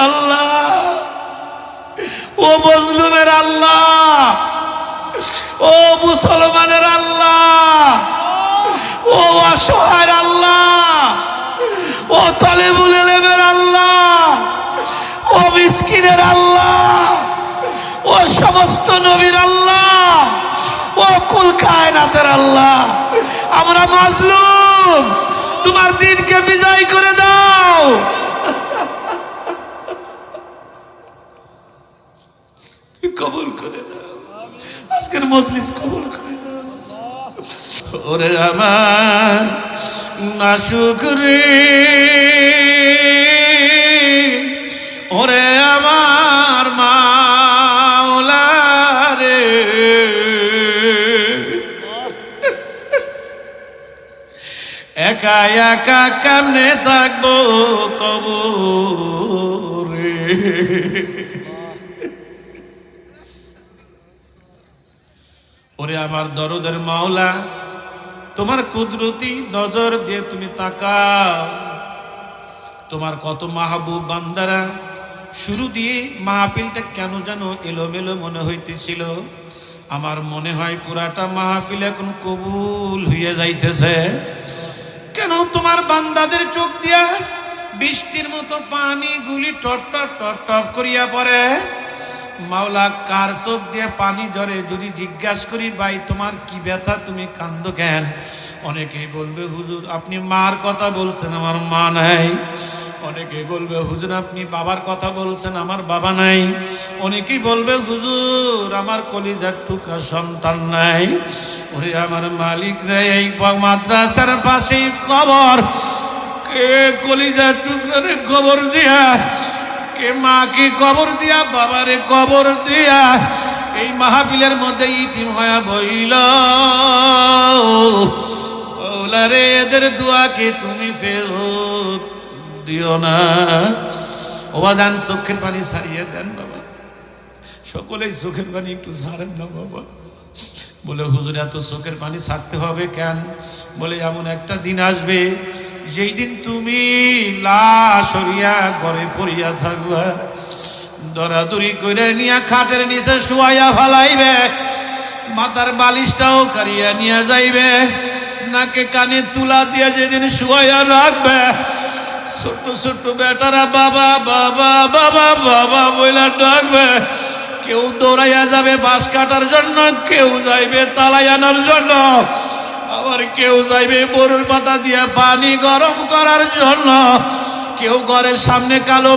আল্লাহ, ও মজলুমের আল্লাহ, ও মুসলমানের আল্লাহ, ও অসহায়ের আল্লাহ, ও তালেবুল ইলমের আল্লাহ, ও মিসকিনের আল্লাহ, ও সমস্ত নবীর আল্লাহ, ও কুল কায়নাতের আল্লাহ, আমরা মাজলুম, তোমার দিনকে বিজয় করে দাও। কবুল করে দাও, আজকের মজলিস কবুল করে দাও। ওরে আমার মাশুক রে, ওরে আমার মাওলা রে, একা একা কেমনে থাকবো কবরে। ওরে আমার দরদের মাওলা, তোমার কুদরতি নজর দিয়ে তুমি তাকাও। তোমার কত মাহবুব বান্দারা, শুরু দিয়ে মাহফিলটা কেন যেন এলোমেলো মনে হইতেছিল। আমার মনে হয় পুরাটা মাহফিল এখন কবুল হইয়া যাইতেছে। কেন তোমার বান্দাদের চোখ দিয়া বৃষ্টির মতো পানি গুলি টপ টপ টপ টপ করিয়া পড়ে। মাওলা, কার চোখ দিয়ে পানি ঝরে যদি জিজ্ঞাসা করি, ভাই তোমার কি ব্যথা, তুমি কান্দো কেন? অনেকেই বলবে হুজুর আপনি মার কথা বলছেন, আমার মা নাই। অনেকেই বলবে হুজুর আপনি বাবার কথা বলছেন, আমার বাবা নাই। অনেকেই বলবে হুজুর আমার কলিজার টুকরা সন্তান নাই। ওরে আমার মালিক রে, এই মাদ্রাসার পাশেই কবর, কে কলিজার টুকরা রে কবর দিয়া, কে মাকে কবর দিয়া, বাবারে কবর দিয়া এই মাহফিলের মধ্যে ইতিম হয়ে বইল। ওলা রে, এদের দোয়াকে তুমি ফেরত দিও না। ওবাজান চোখের পানি ছাড়িয়ে দেন বাবা, সকলেই চোখের পানি একটু ছাড়েন না বাবা। বলে হুজুর এত চোখের পানি ছাড়তে হবে কেন? বলে এমন একটা দিন আসবে যেই দিন তুমি লাশ হইয়া ঘরে পড়িয়া থাকবা, দরাদরি করে নিয়া খাটের নিচে শুয়াইয়া ফালাইবে, মাথার বালিশটাও কারিয়া নিয়ে যাইবে, নাকে কানে তুলা দিয়ে যেদিন শুয়াইয়া রাখবে, ছোট ছোট বেটারা বাবা বাবা বাবা বাবা বইলা ডাকবে। কেউ দৌড়াইয়া যাবে বাঁশ কাটার জন্য, কেউ যাইবে তালাই আনার জন্য, আবার কেউ যাইবে বরুর পাতা দিয়ে পানি গরম করার জন্য, কেউ ঘরের সামনে কালো